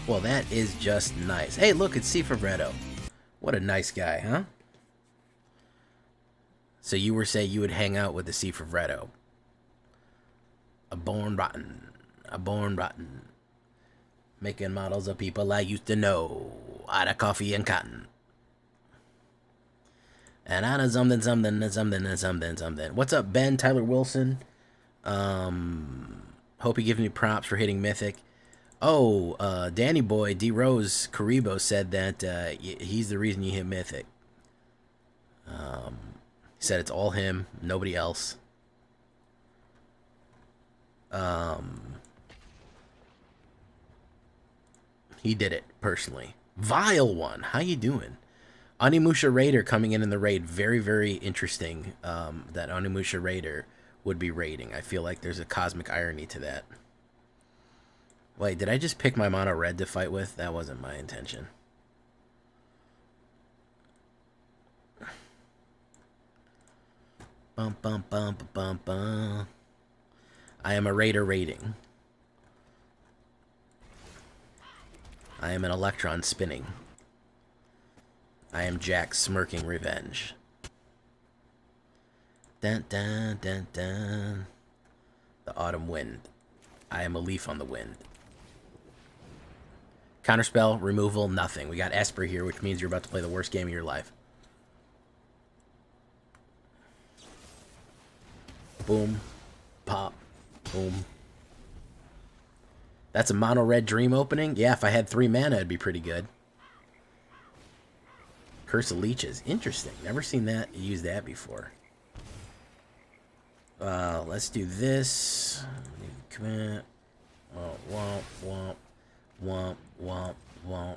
Well, that is just nice. Hey, look, it's Cifredo. What a nice guy, huh? So you were saying you would hang out with the Cifredo. A born rotten. A born rotten. Making models of people I used to know. Out of coffee and cotton. And out of something, something, and something, and something, something. What's up, Ben? Tyler Wilson. Hope he gives me props for hitting Mythic. Oh, Danny Boy, D Rose Karibo said that he's the reason you hit Mythic. He said it's all him, nobody else. He did it personally. Vile one, how you doing? Animusha Raider coming in the raid. Very, very interesting that Animusha Raider would be raiding. I feel like there's a cosmic irony to that. Wait, did I just pick my mono red to fight with? That wasn't my intention. Bum, bum, bum, bum, bum. I am a raider raiding. I am an electron spinning. I am Jack smirking revenge. Dun, dun, dun, dun. The autumn wind. I am a leaf on the wind. Counterspell, removal, nothing. We got Esper here, which means you're about to play the worst game of your life. Boom. Pop. Boom. That's a mono red dream opening? Yeah, if I had 3 mana, it'd be pretty good. Curse of Leeches. Interesting. Never seen that. Use that before. Let's do this. Command. Oh, womp, womp, womp, womp, womp.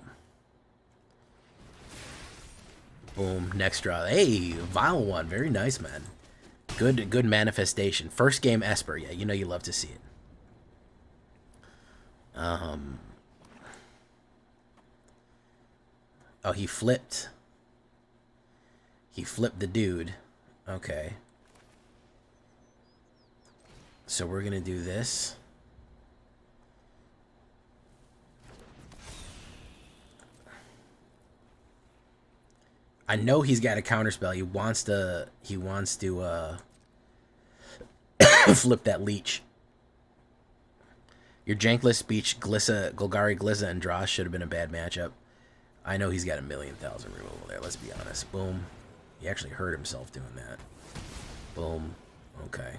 Boom. Next draw. Hey, Vile one. Very nice, man. Good manifestation. First game Esper. Yeah, you know you love to see it. Oh, he flipped. He flipped the dude. Okay. So we're gonna do this. I know he's got a counterspell. He wants to flip that leech. Your Jankless speech, Glissa, Golgari, Glissa, and Dross should have been a bad matchup. I know he's got a million thousand removal there, let's be honest. Boom. He actually hurt himself doing that. Boom. Okay.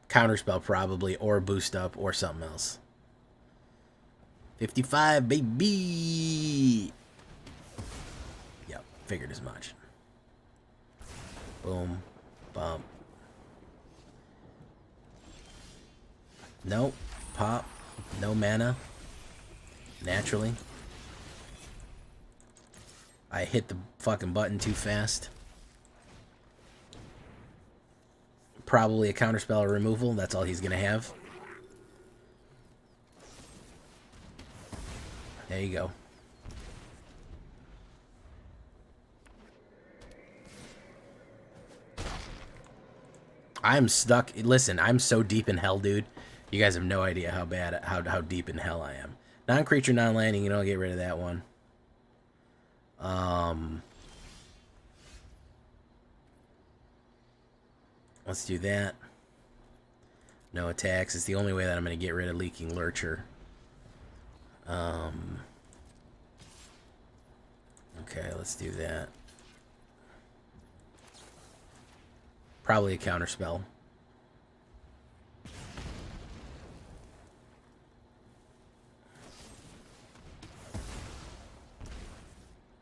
Counterspell probably, or boost up, or something else. 55, baby! Yep, figured as much. Boom. Bump. Nope. Pop. No mana. Naturally. I hit the fucking button too fast. Probably a counterspell or removal. That's all he's going to have. There you go. I'm stuck. Listen, I'm so deep in hell, dude. You guys have no idea how bad, how deep in hell I am. Non-creature, non-landing. You know, get rid of that one. Let's do that. No attacks. It's the only way that I'm going to get rid of Leaking Lurcher. Okay, let's do that. Probably a counterspell.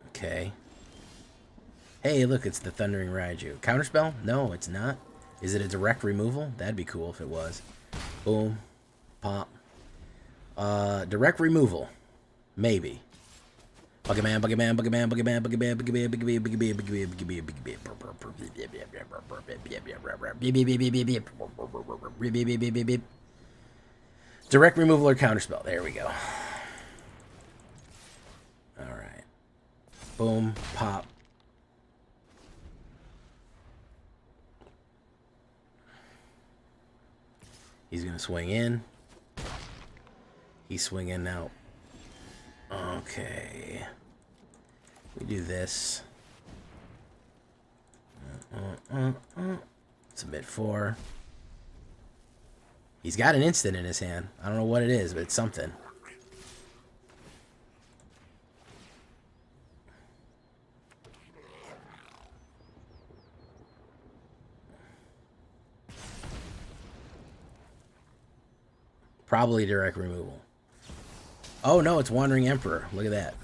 Okay. Hey, look, it's the Thundering Raiju. Counterspell? No, it's not. Is it a direct removal? That'd be cool if it was. Boom. Pop. Direct removal. Maybe. Buggerman, Buggerman, Buggerman, Buggerman, Buggerman, Buggerman, Buggerman, Buggerman, Buggerman. Direct removal or counterspell. There we go. Alright. Boom, pop. He's gonna swing in. He's swinging out. Okay. We do this. Submit 4. He's got an instant in his hand. I don't know what it is, but it's something. Probably direct removal. Oh no, it's Wandering Emperor. Look at that.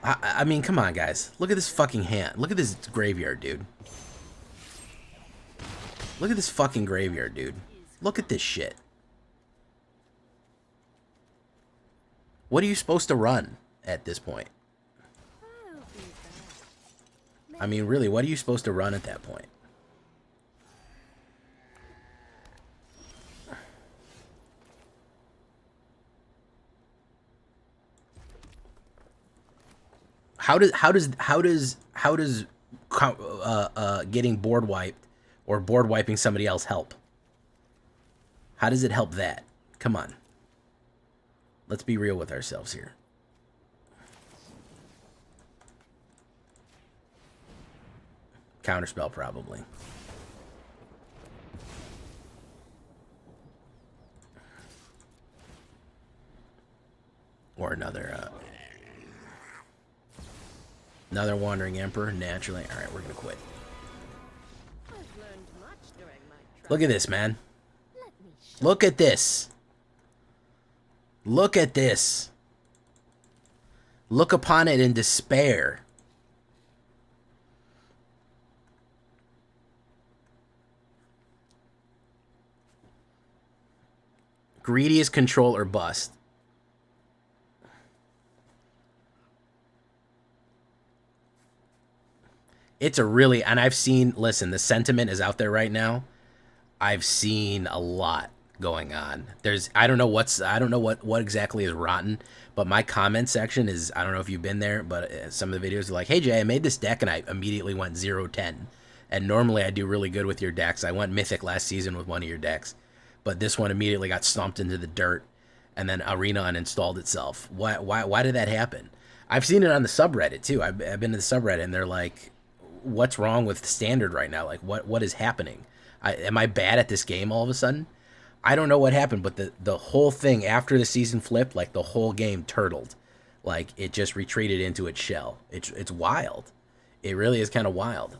I mean, come on, guys. Look at this fucking hand. Look at this graveyard, dude. Look at this fucking graveyard, dude. Look at this shit. What are you supposed to run at this point? I mean, really, what are you supposed to run at that point? How does getting board wiped or board wiping somebody else help? How does it help that? Come on. Let's be real with ourselves here. Counterspell probably. Or another Wandering Emperor, naturally. Alright, we're gonna quit. Look at this, man. Look at this. Look at this. Look upon it in despair. Greediest control or bust. It's a really, and I've seen, listen, the sentiment is out there right now. I've seen a lot going on. I don't know what exactly is rotten, but my comment section is, I don't know if you've been there, but some of the videos are like, hey Jay, I made this deck and I immediately went 0-10. And normally I do really good with your decks. I went Mythic last season with one of your decks, but this one immediately got stomped into the dirt and then Arena uninstalled itself. Why did that happen? I've seen it on the subreddit too. I've been to the subreddit and they're like, what's wrong with Standard right now? Like, what is happening? Am I bad at this game all of a sudden? I don't know what happened, but the whole thing after the season flipped, like the whole game turtled. Like it just retreated into its shell. It's wild. It really is kind of wild.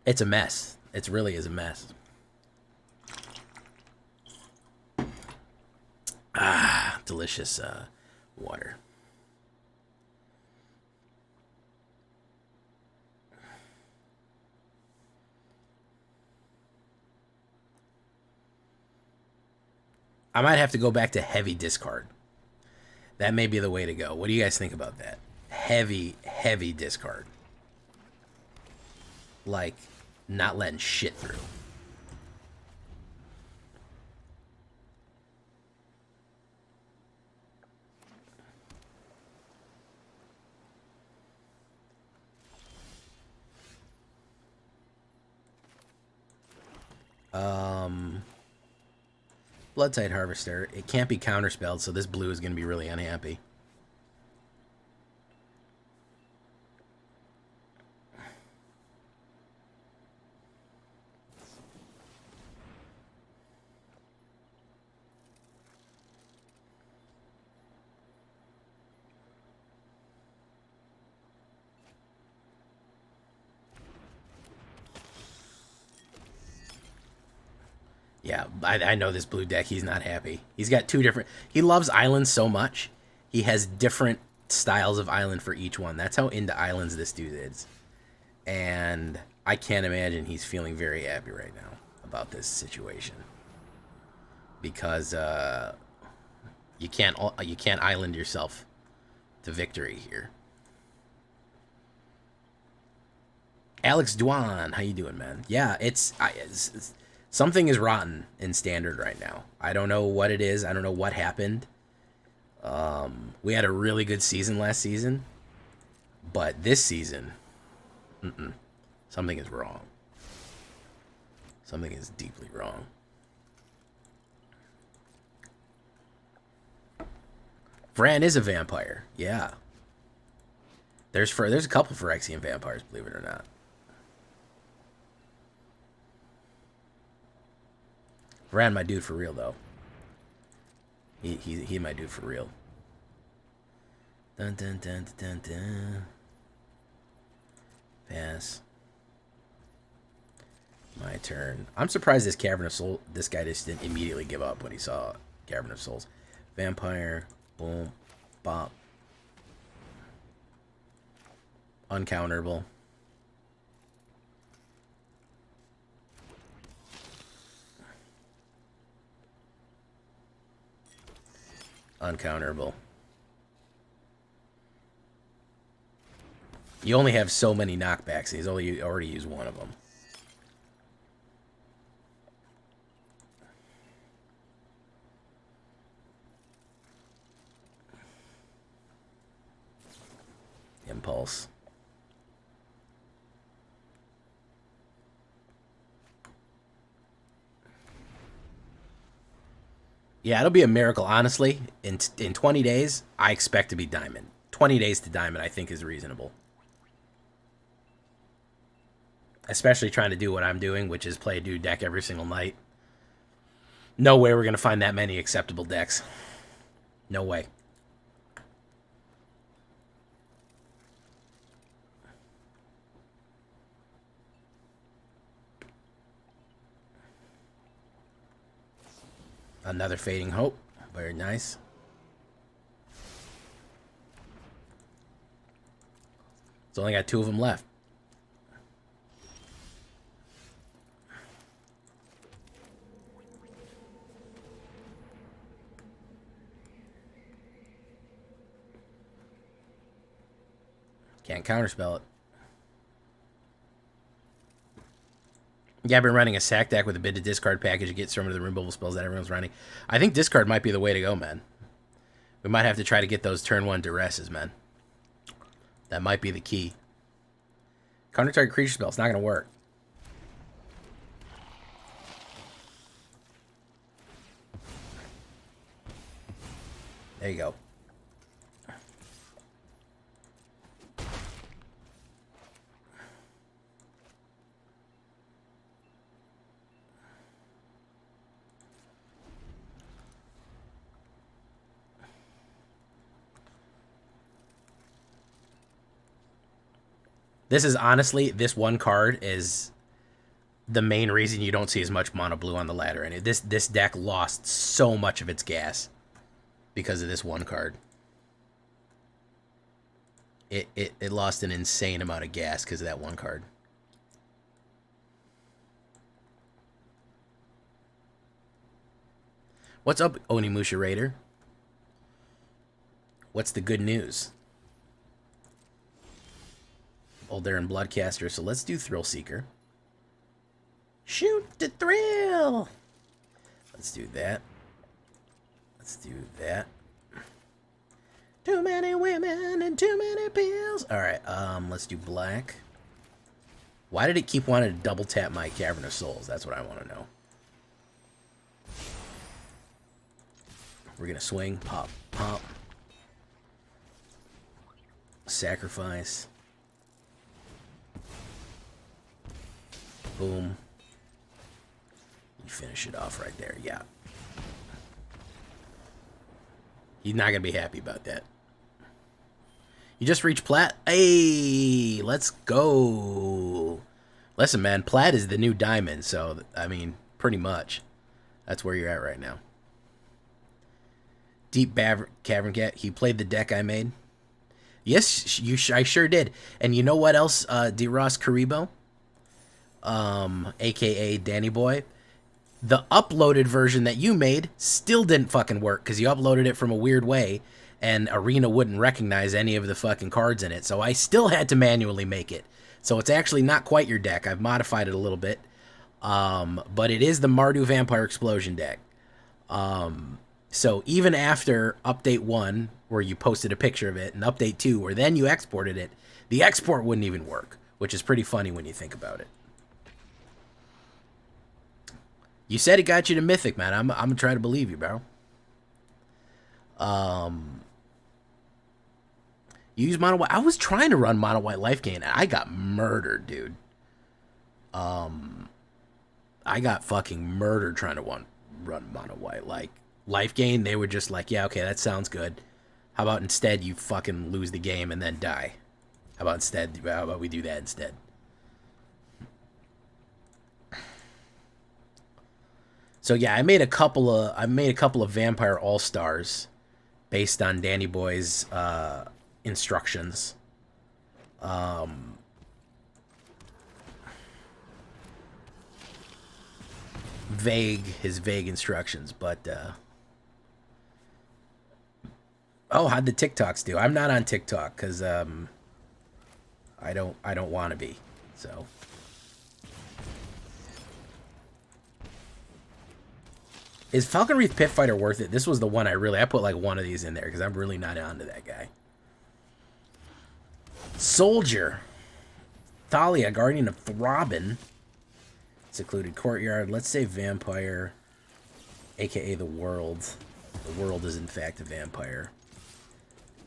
It's a mess. It really is a mess. Ah, delicious water. I might have to go back to heavy discard. That may be the way to go. What do you guys think about that? Heavy discard. Like, not letting shit through. Bloodtide Harvester. It can't be counterspelled, so this blue is going to be really unhappy. Yeah, I know this blue deck. He's not happy. He's got two different... He loves islands so much. He has different styles of island for each one. That's how into islands this dude is. And I can't imagine he's feeling very happy right now about this situation. Because you can't island yourself to victory here. Alex Duan, how you doing, man? Yeah, Something is rotten in Standard right now. I don't know what it is. I don't know what happened. We had a really good season last season. But this season, something is wrong. Something is deeply wrong. Vran is a vampire. Yeah. There's a couple Phyrexian vampires, believe it or not. Vran my dude for real though. He my dude for real. Dun dun dun dun dun. Pass. My turn. I'm surprised this Cavern of Souls. This guy just didn't immediately give up when he saw Cavern of Souls. Vampire. Boom. Bop. Uncounterable. Uncounterable. You only have so many knockbacks. He's already used one of them. Impulse. Yeah, it'll be a miracle. Honestly, in 20 days, I expect to be Diamond. 20 days to Diamond, I think, is reasonable. Especially trying to do what I'm doing, which is play a dude deck every single night. No way we're going to find that many acceptable decks. No way. Another Fading Hope. Very nice. It's only got 2 of them left. Can't counterspell it. Yeah, I've been running a sack deck with a bid to discard package to get some of the removal spells that everyone's running. I think discard might be the way to go, man. We might have to try to get those turn 1 duresses, man. That might be the key. Counter target creature spell. It's not going to work. There you go. This is honestly, this one card is the main reason you don't see as much mono blue on the ladder. And this deck lost so much of its gas because of this one card. It lost an insane amount of gas because of that one card. What's up, Onimusha Raider? What's the good news? Oldarin Bloodcaster, so let's do Thrill Seeker. Shoot the thrill! Let's do that. Let's do that. Too many women and too many pills. Alright, let's do black. Why did it keep wanting to double tap my Cavern of Souls? That's what I want to know. We're gonna swing, pop, pop. Sacrifice. Boom. You finish it off right there. Yeah. He's not going to be happy about that. You just reached plat? Hey, let's go. Listen, man, plat is the new diamond. So, I mean, pretty much. That's where you're at right now. Deep Cavern Cat. He played the deck I made. Yes, I sure did. And you know what else, D-Ross Karibo? AKA Danny Boy, the uploaded version that you made still didn't fucking work because you uploaded it from a weird way and Arena wouldn't recognize any of the fucking cards in it, so I still had to manually make it. So it's actually not quite your deck. I've modified it a little bit. But it is the Mardu Vampire Explosion deck. So even after update 1, where you posted a picture of it, and update 2, where then you exported it, the export wouldn't even work, which is pretty funny when you think about it. You said it got you to Mythic, man. I'm gonna try to believe you, bro. You use mono white. I was trying to run mono white life gain, and I got murdered, dude. I got fucking murdered trying to run mono white. Like, life gain, they were just like, yeah, okay, that sounds good. How about instead you fucking lose the game and then die? How about we do that instead? So yeah, I made a couple of Vampire All-Stars based on Danny Boy's instructions. His vague instructions, but oh, how'd the TikToks do? I'm not on TikTok because I don't want to be. So is Falcon Wreath Pit Fighter worth it? This was the one I put like one of these in there because I'm really not onto that guy. Soldier, Thalia, Guardian of Throbbin, Secluded Courtyard. Let's say Vampire, aka the World. The World is in fact a vampire.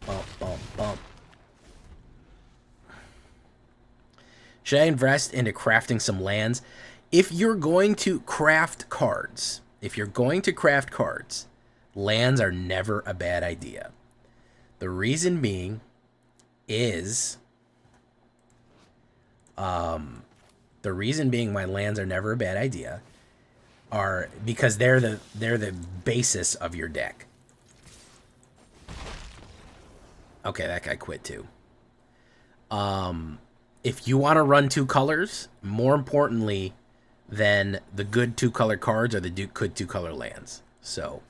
Bump, bump, bump. Should I invest into crafting some lands? If you're going to craft cards, lands are never a bad idea. The reason being is, why lands are never a bad idea are because they're the basis of your deck. Okay, that guy quit too. If you want to run 2 colors, more importantly than the good 2-color cards are the good 2-color lands. So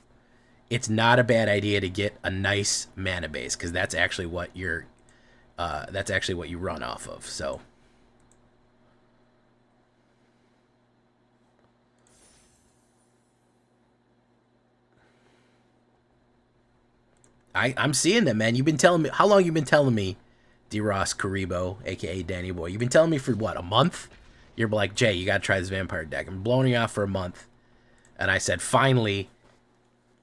it's not a bad idea to get a nice mana base because that's actually what you run off of. So I'm seeing that, man. You've been telling me how long you've been telling me, D-Ross Karibo, aka Danny Boy. You've been telling me for what, a month? You're like, Jay, you gotta try this vampire deck. I'm blowing you off for a month. And I said, finally.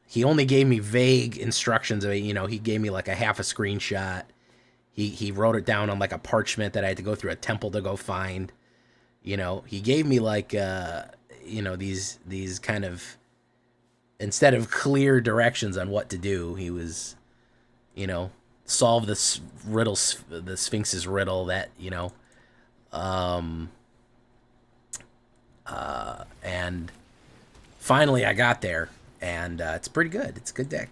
He only gave me vague instructions. He gave me like a half a screenshot. He wrote it down on like a parchment that I had to go through a temple to go find. He gave me like, these kind of, instead of clear directions on what to do, he was, solve this riddle, the Sphinx's riddle that, and finally I got there, and it's pretty good. It's a good deck.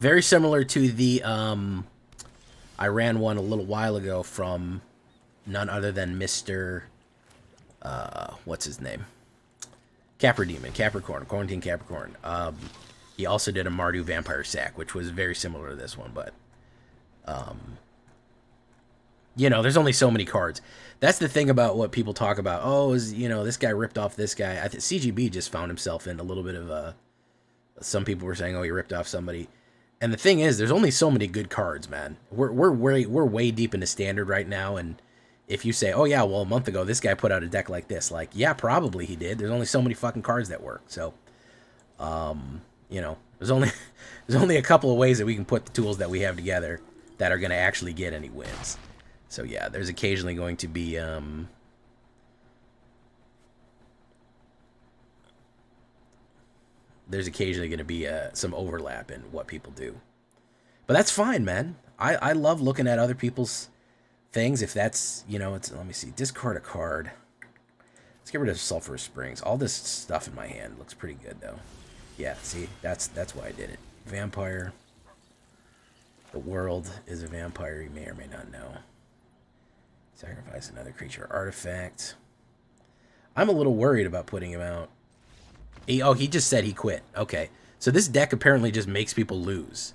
Very similar to the, I ran one a little while ago from none other than Mr. What's his name? Capricorn, Quarantine Capricorn. He also did a Mardu Vampire Sack, which was very similar to this one, but, there's only so many cards. That's the thing about what people talk about. Oh, this guy ripped off this guy. I think CGB just found himself in a little bit of some people were saying, oh, he ripped off somebody. And the thing is, there's only so many good cards, man. We're way deep into Standard right now, and if you say, oh yeah, well, a month ago this guy put out a deck like this, like, yeah, probably he did. There's only so many fucking cards that work. So, there's only a couple of ways that we can put the tools that we have together that are going to actually get any wins. So yeah, there's occasionally going to be some overlap in what people do. But that's fine, man. I love looking at other people's things. If that's, let me see, discard a card. Let's get rid of Sulphurous Springs. All this stuff in my hand looks pretty good, though. Yeah, see, that's why I did it. Vampire. The World is a vampire, you may or may not know. Sacrifice another creature artifact. I'm a little worried about putting him out. He just said he quit. Okay. So this deck apparently just makes people lose.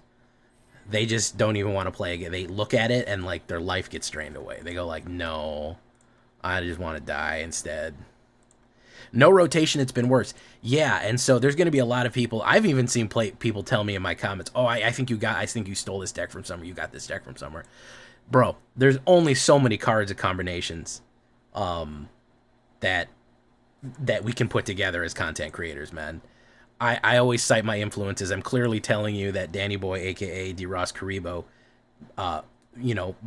They just don't even want to play again. They look at it and like their life gets drained away. They go like, no, I just want to die instead. No rotation, it's been worse. Yeah, and so there's going to be a lot of people. I've even seen people tell me in my comments, "Oh, I think you stole this deck from somewhere. You got this deck from somewhere." Bro, there's only so many cards and combinations that we can put together as content creators, man. I always cite my influences. I'm clearly telling you that Danny Boy, aka D. Ross Karibo,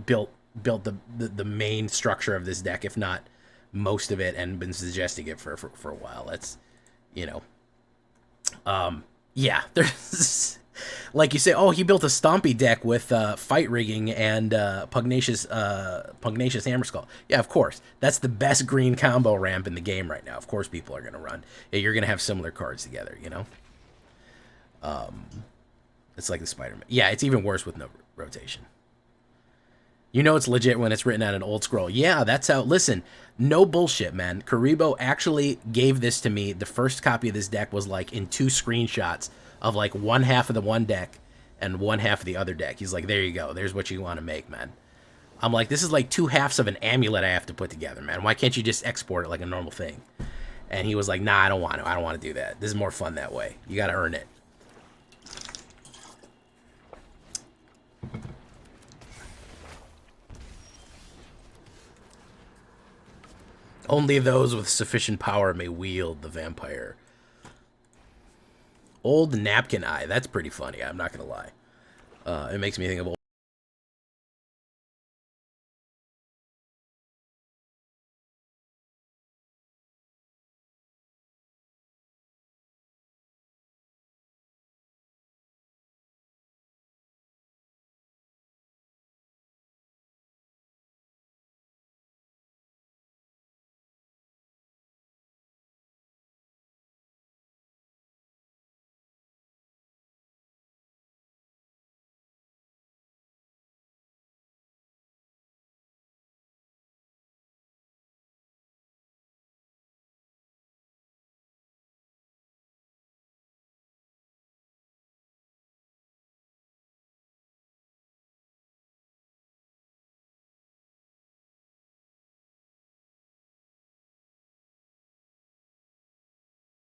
built the main structure of this deck, if not most of it, and been suggesting it for a while. That's, yeah, there's like you say, oh, he built a stompy deck with fight rigging and pugnacious hammer skull. Yeah, of course, that's the best green combo ramp in the game right now. Of course, people are gonna run. Yeah, you're gonna have similar cards together, It's like the Spider-Man. Yeah, it's even worse with no rotation. It's legit when it's written on an old scroll. Yeah, that's how... Listen, no bullshit, man. Karibo actually gave this to me. The first copy of this deck was, like, in 2 screenshots of, like, one half of the one deck and one half of the other deck. He's like, there you go. There's what you want to make, man. I'm like, this is like 2 halves of an amulet I have to put together, man. Why can't you just export it like a normal thing? And he was like, nah, I don't want to. I don't want to do that. This is more fun that way. You got to earn it. Only those with sufficient power may wield the vampire. Old Napkin Eye. That's pretty funny. I'm not going to lie. It makes me think of